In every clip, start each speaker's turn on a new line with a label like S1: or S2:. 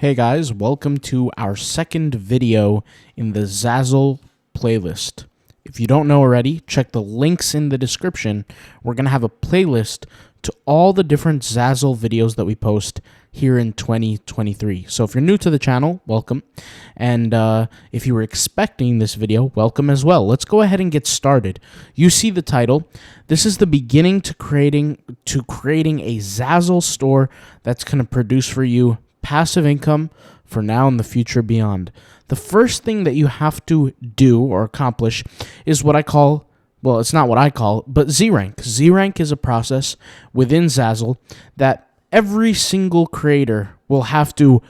S1: Hey guys, welcome to our second video in the Zazzle playlist. If you don't know already, check the links in the description. We're going to have a playlist to all the different Zazzle videos that we post here in 2023. So if you're new to the channel, welcome. And if you were expecting this video, welcome as well. Let's go ahead and get started. You see the title. This is the beginning to creating a Zazzle store that's going to produce for you passive income for now and the future beyond. The first thing that you have to do or accomplish is what I call, well, it's not what I call, but Zrank. Zrank is a process within Zazzle that every single creator will have to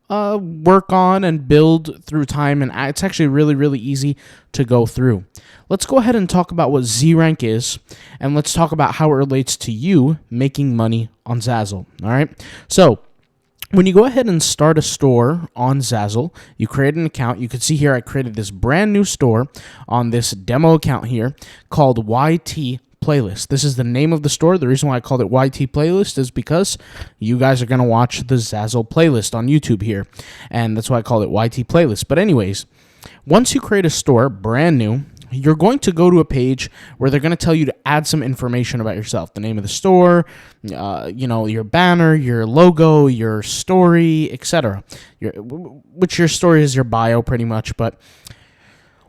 S1: work on and build through time, and it's actually really easy to go through. Let's go ahead and talk about what Zrank is, and let's talk about how it relates to you making money on Zazzle. All right, so when you go ahead and start a store on Zazzle, you create an account. You can see here I created this brand new store on this demo account here called YT Playlist. This is the name of the store. The reason why I called it YT Playlist is because you guys are going to watch the Zazzle playlist on YouTube here, and that's why I called it YT Playlist. But anyways, once you create a store brand new, you're going to go to a page where they're going to tell you to add some information about yourself, the name of the store, your banner, your logo, your story, etc. Which your story is your bio pretty much, but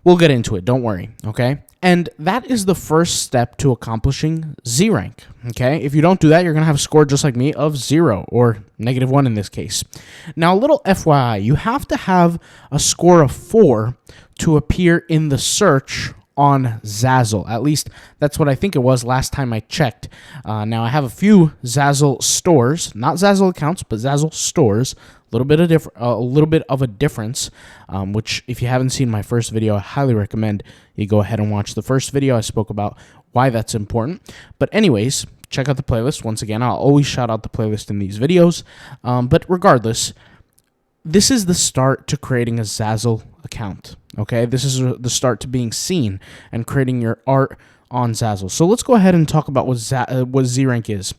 S1: we'll get into it. Don't worry, okay? And that is the first step to accomplishing Zrank, okay? If you don't do that, you're going to have a score just like me of 0 or -1 in this case. Now, a little FYI, you have to have a score of 4 to appear in the search on Zazzle. At least that's what I think it was last time I checked. Now I have a few Zazzle stores, not Zazzle accounts, but Zazzle stores. A little bit of a difference, which if you haven't seen my first video, I highly recommend you go ahead and watch the first video. I spoke about why that's important. But anyways, check out the playlist. Once again, I'll always shout out the playlist in these videos. But regardless, this is the start to creating a Zazzle account. Okay, this is the start to being seen and creating your art on Zazzle. So let's go ahead and talk about what Zrank is.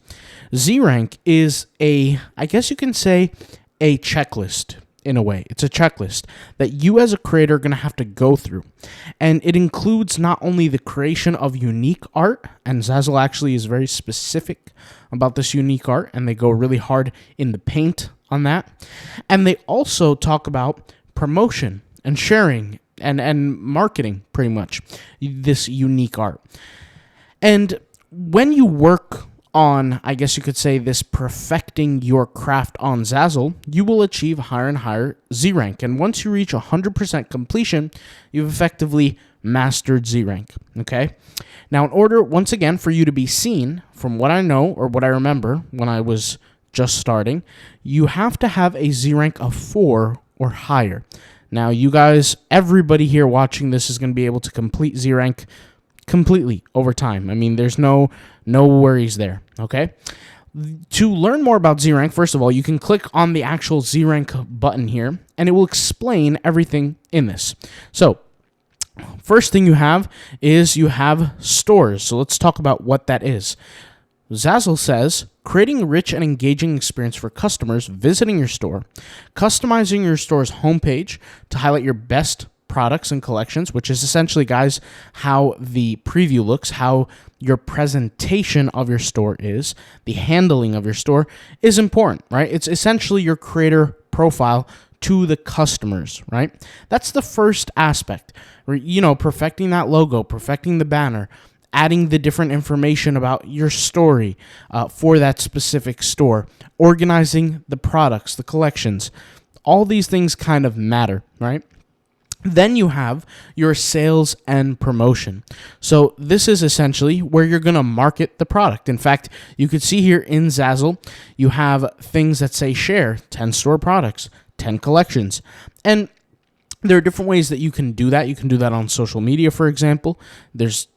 S1: Zrank is I guess you can say, a checklist in a way. It's a checklist that you as a creator are going to have to go through. And it includes not only the creation of unique art, and Zazzle actually is very specific about this unique art, and they go really hard in the paint on that. And they also talk about promotion and sharing and marketing, pretty much, this unique art. And when you work on, I guess you could say, this perfecting your craft on Zazzle, you will achieve higher and higher Zrank. And once you reach 100% completion, you've effectively mastered Zrank, okay? Now, in order, once again, for you to be seen, from what I know or what I remember when I was just starting, you have to have a Zrank of 4 or higher. Now, you guys, everybody here watching this is going to be able to complete Zrank completely over time. I mean, there's no worries there, okay? To learn more about Zrank, first of all, you can click on the actual Zrank button here, and it will explain everything in this. So, first thing you have is you have stores. So let's talk about what that is. Zazzle says, creating a rich and engaging experience for customers visiting your store, customizing your store's homepage to highlight your best products and collections, which is essentially, guys, how the preview looks, how your presentation of your store is, the handling of your store is important, right? It's essentially your creator profile to the customers, right? That's the first aspect. Perfecting that logo, perfecting the banner, adding the different information about your story for that specific store, organizing the products, the collections. All these things kind of matter, right? Then you have your sales and promotion. So this is essentially where you're going to market the product. In fact, you could see here in Zazzle, you have things that say share, 10 store products, 10 collections. And there are different ways that you can do that. You can do that on social media, for example. There's,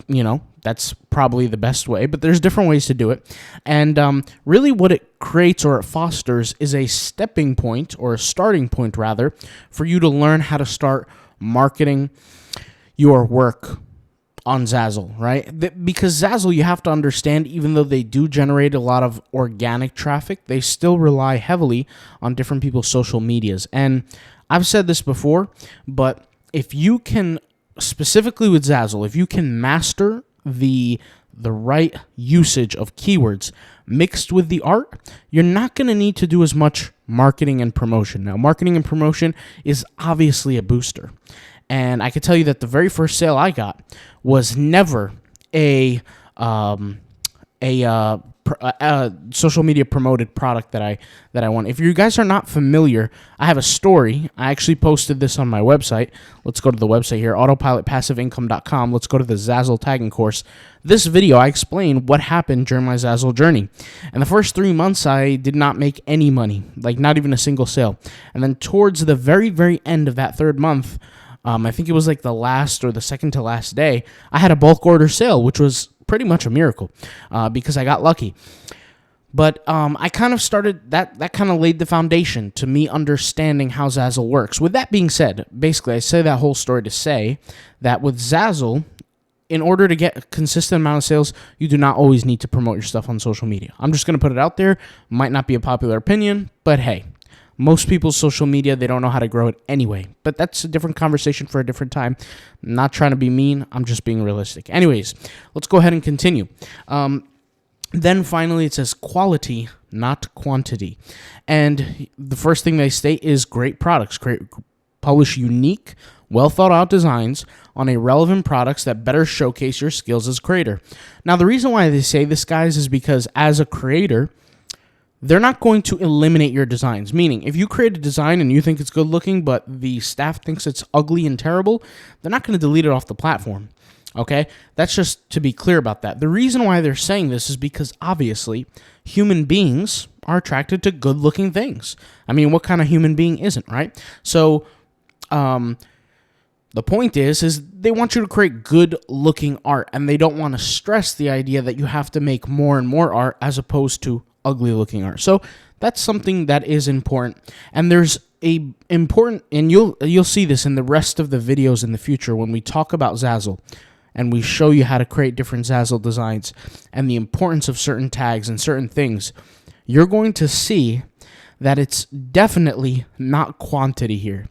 S1: that's probably the best way, but there's different ways to do it. And really what it creates or it fosters is a stepping point, or a starting point rather, for you to learn how to start marketing your work on Zazzle, right? Because Zazzle, you have to understand, even though they do generate a lot of organic traffic, they still rely heavily on different people's social medias. And I've said this before, but if you can, specifically with Zazzle, if you can master the right usage of keywords mixed with the art, you're not going to need to do as much marketing and promotion. Now, marketing and promotion is obviously a booster. And I can tell you that the very first sale I got was never a social media promoted product that I want. If you guys are not familiar, I have a story. I actually posted this on my website. Let's go to the website here, autopilotpassiveincome.com. Let's go to the Zazzle tagging course. This video, I explain what happened during my Zazzle journey. And the first 3 months, I did not make any money, like not even a single sale. And then towards the very, very end of that third month, I think it was like the last or the second to last day, I had a bulk order sale, which was pretty much a miracle because I got lucky. But I kind of started, that kind of laid the foundation to me understanding how Zazzle works. With that being said, basically, I say that whole story to say that with Zazzle, in order to get a consistent amount of sales, you do not always need to promote your stuff on social media. I'm just going to put it out there. Might not be a popular opinion, but hey, most people's social media, they don't know how to grow it anyway. But that's a different conversation for a different time. I'm not trying to be mean. I'm just being realistic. Anyways, let's go ahead and continue. Then finally, it says quality, not quantity. And the first thing they state is great products. Publish unique, well-thought-out designs on a relevant products that better showcase your skills as a creator. Now, the reason why they say this, guys, is because as a creator, they're not going to eliminate your designs. Meaning, if you create a design and you think it's good looking, but the staff thinks it's ugly and terrible, they're not going to delete it off the platform. Okay? That's just to be clear about that. The reason why they're saying this is because, obviously, human beings are attracted to good looking things. I mean, what kind of human being isn't, right? So, the point is they want you to create good looking art, and they don't want to stress the idea that you have to make more and more art as opposed to ugly looking art. So that's something that is important. And there's a important, and you'll see this in the rest of the videos in the future when we talk about Zazzle and we show you how to create different Zazzle designs and the importance of certain tags and certain things. You're going to see that it's definitely not quantity here.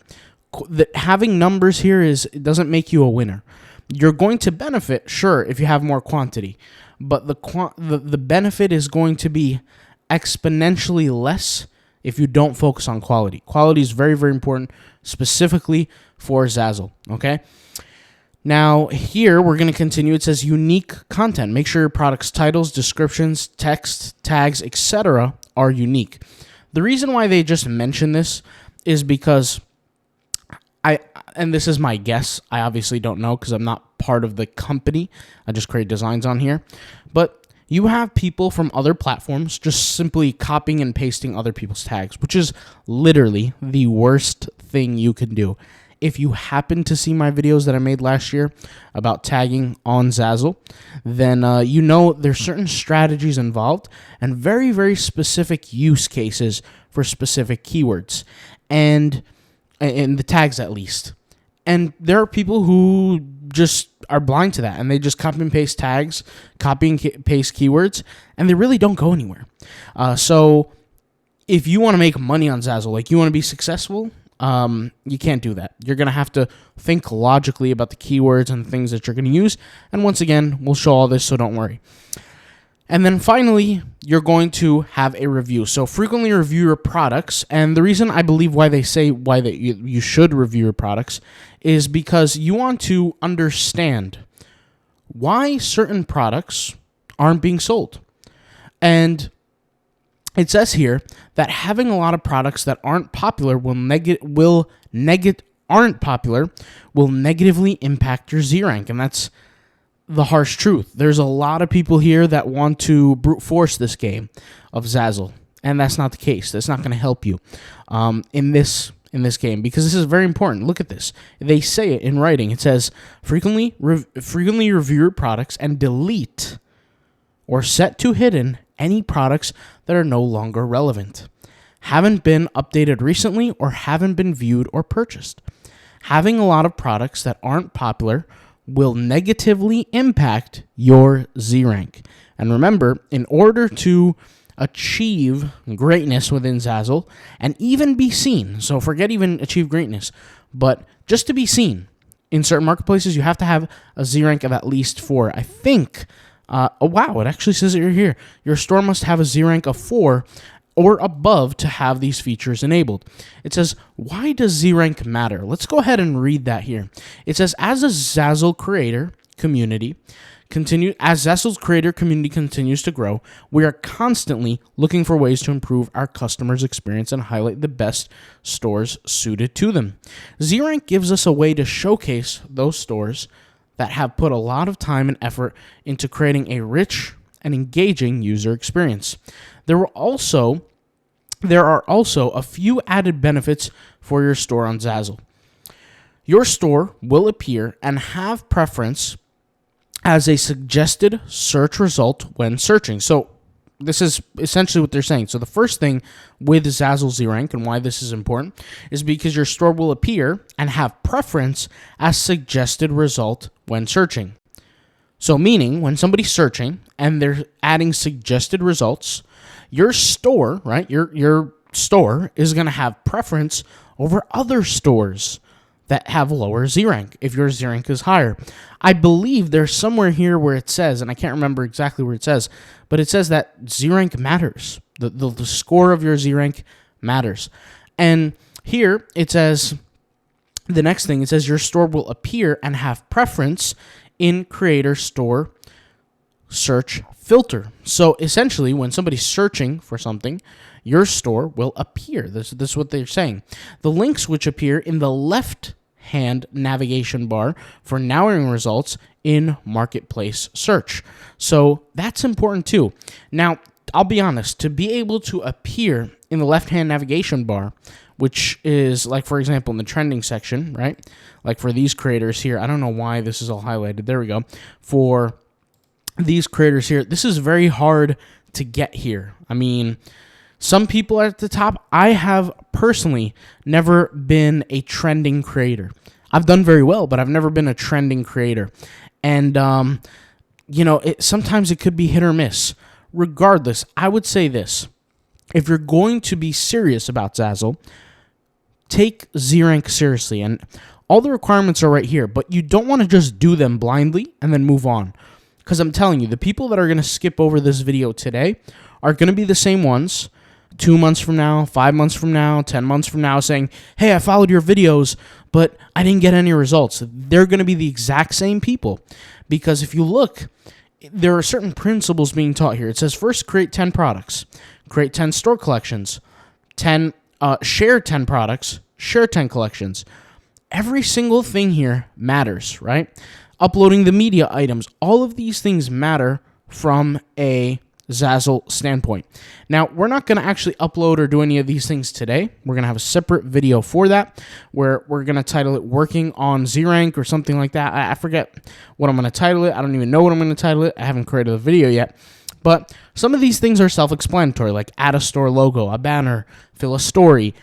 S1: Having numbers here it doesn't make you a winner. You're going to benefit, sure, if you have more quantity, but the benefit is going to be exponentially less if you don't focus on quality. Quality is very, very important, specifically for Zazzle, okay? Now, here, we're going to continue. It says unique content. Make sure your product's titles, descriptions, text, tags, etc. are unique. The reason why they just mention this is because and this is my guess. I obviously don't know because I'm not part of the company. I just create designs on here. But you have people from other platforms just simply copying and pasting other people's tags, which is literally the worst thing you can do. If you happen to see my videos that I made last year about tagging on Zazzle, then you know there's certain strategies involved and very, very specific use cases for specific keywords and in the tags at least. And there are people who just are blind to that, and they just copy and paste tags, copy and paste keywords, and they really don't go anywhere. So if you want to make money on Zazzle, like you want to be successful, you can't do that. You're going to have to think logically about the keywords and things that you're going to use. And once again, we'll show all this, so don't worry. And then finally, you're going to have a review. So frequently review your products. And the reason I believe why they say why that you should review your products is because you want to understand why certain products aren't being sold. And it says here that having a lot of products that aren't popular will negatively impact your Z rank, and that's the harsh truth. There's a lot of people here that want to brute force this game of Zazzle, and that's not the case. That's not going to help you in this game, because this is very important. Look at this. They say it in writing. It says frequently review your products and delete or set to hidden any products that are no longer relevant, haven't been updated recently, or haven't been viewed or purchased. Having a lot of products that aren't popular will negatively impact your Z rank. And remember, in order to achieve greatness within Zazzle and even be seen, so forget even achieve greatness, but just to be seen in certain marketplaces, you have to have a Z rank of at least 4. I think, oh wow, it actually says it here. Your store must have a Z rank of 4 or above to have these features enabled. It says, why does Z rank matter? Let's go ahead and read that here. It says, as Zazzle's creator community continues to grow, we are constantly looking for ways to improve our customers' experience and highlight the best stores suited to them. Z rank gives us a way to showcase those stores that have put a lot of time and effort into creating a rich and engaging user experience. There are also a few added benefits for your store on Zazzle. Your store will appear and have preference as a suggested search result when searching. So this is essentially what they're saying. So the first thing with Zazzle Zrank and why this is important is because your store will appear and have preference as suggested result when searching. So meaning when somebody's searching and they're adding suggested results, your store, right? Your store is going to have preference over other stores that have lower Z rank if your Z rank is higher. I believe there's somewhere here where it says, and I can't remember exactly where it says, but it says that Z rank matters. The score of your Z rank matters. And here it says, the next thing, it says your store will appear and have preference in creator store search filter. So essentially, when somebody's searching for something, your store will appear. This is what they're saying. The links which appear in the left-hand navigation bar for narrowing results in marketplace search. So that's important too. Now, I'll be honest, to be able to appear in the left-hand navigation bar, which is like, for example, in the trending section, right? Like for these creators here, I don't know why this is all highlighted. There we go. For these creators here, this is very hard to get here. I mean, some people are at the top. I have personally never been a trending creator. I've done very well, but I've never been a trending creator. And, sometimes it could be hit or miss. Regardless, I would say this. If you're going to be serious about Zazzle, take Z rank seriously. And all the requirements are right here, but you don't want to just do them blindly and then move on. Because I'm telling you, the people that are going to skip over this video today are going to be the same ones 2 months from now, 5 months from now, 10 months from now saying, hey, I followed your videos, but I didn't get any results. They're going to be the exact same people. Because if you look, there are certain principles being taught here. It says first create 10 products, create 10 store collections, share 10 products, share 10 collections. Every single thing here matters, right? Uploading the media items, all of these things matter from a Zazzle standpoint. Now, we're not going to actually upload or do any of these things today. We're going to have a separate video for that where we're going to title it Working on Z rank or something like that. I forget what I'm going to title it. I don't even know what I'm going to title it. I haven't created a video yet. But some of these things are self-explanatory, like add a store logo, a banner, fill a story.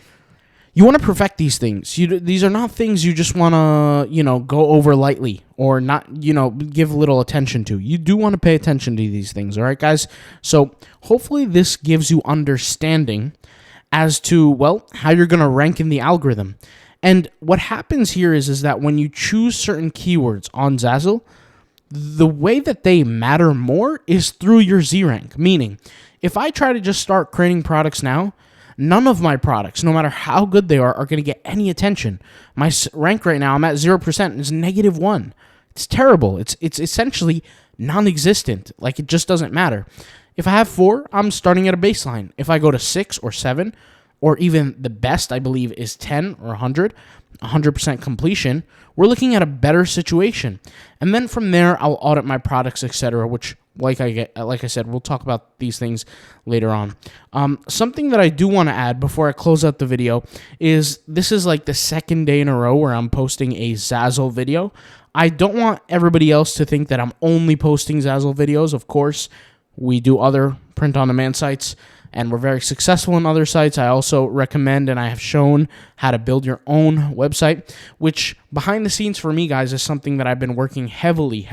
S1: You want to perfect these things. These are not things you just want to, go over lightly or not, give little attention to. You do want to pay attention to these things, all right, guys? So hopefully this gives you understanding as to, well, how you're going to rank in the algorithm. And what happens here is that when you choose certain keywords on Zazzle, the way that they matter more is through your Z rank. Meaning, if I try to just start creating products now, none of my products, no matter how good they are going to get any attention. My rank right now, I'm at 0%. It's -1. It's terrible. It's essentially non-existent. Like, it just doesn't matter. If I have 4, I'm starting at a baseline. If I go to 6 or 7, or even the best, I believe, is 10 or 100% completion, we're looking at a better situation. And then from there, I'll audit my products, etc., which, like I said, we'll talk about these things later on. Something that I do want to add before I close out the video is this is like the second day in a row where I'm posting a Zazzle video. I don't want everybody else to think that I'm only posting Zazzle videos. Of course, we do other print-on-demand sites. and we're very successful in other sites. I also recommend and I have shown how to build your own website, which behind the scenes for me, guys, is something that I've been working heavily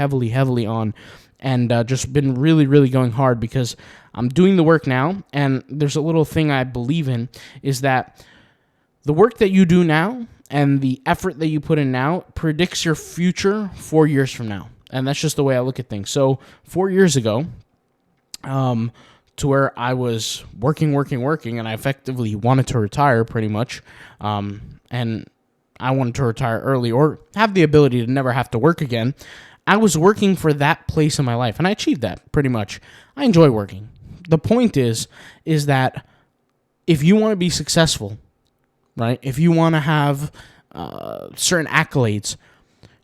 S1: on, and just been really going hard, because I'm doing the work now. And there's a little thing I believe in, is that the work that you do now and the effort that you put in now predicts your future 4 years from now. And that's just the way I look at things. So 4 years ago, to where I was working, and I effectively wanted to retire pretty much, and I wanted to retire early or have the ability to never have to work again. I was working for that place in my life, and I achieved that pretty much. I enjoy working. The point is that if you want to be successful, right, if you want to have certain accolades,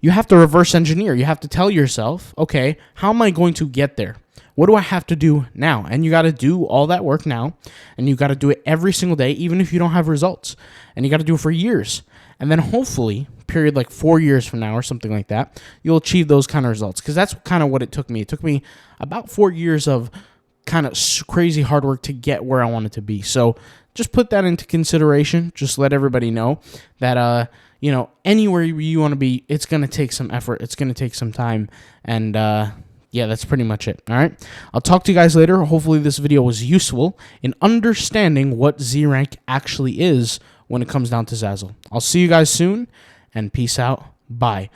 S1: you have to reverse engineer. You have to tell yourself, okay, how am I going to get there? What do I have to do now? And you got to do all that work now, and you got to do it every single day, even if you don't have results. And you got to do it for years. And then hopefully, period like 4 years from now or something like that, you'll achieve those kind of results. Because that's kind of what it took me. It took me about 4 years of kind of crazy hard work to get where I wanted to be. So just put that into consideration. Just let everybody know that, anywhere you want to be, it's going to take some effort. It's going to take some time. And, yeah, that's pretty much it. All right. I'll talk to you guys later. Hopefully this video was useful in understanding what Zrank actually is when it comes down to Zazzle. I'll see you guys soon, and peace out. Bye.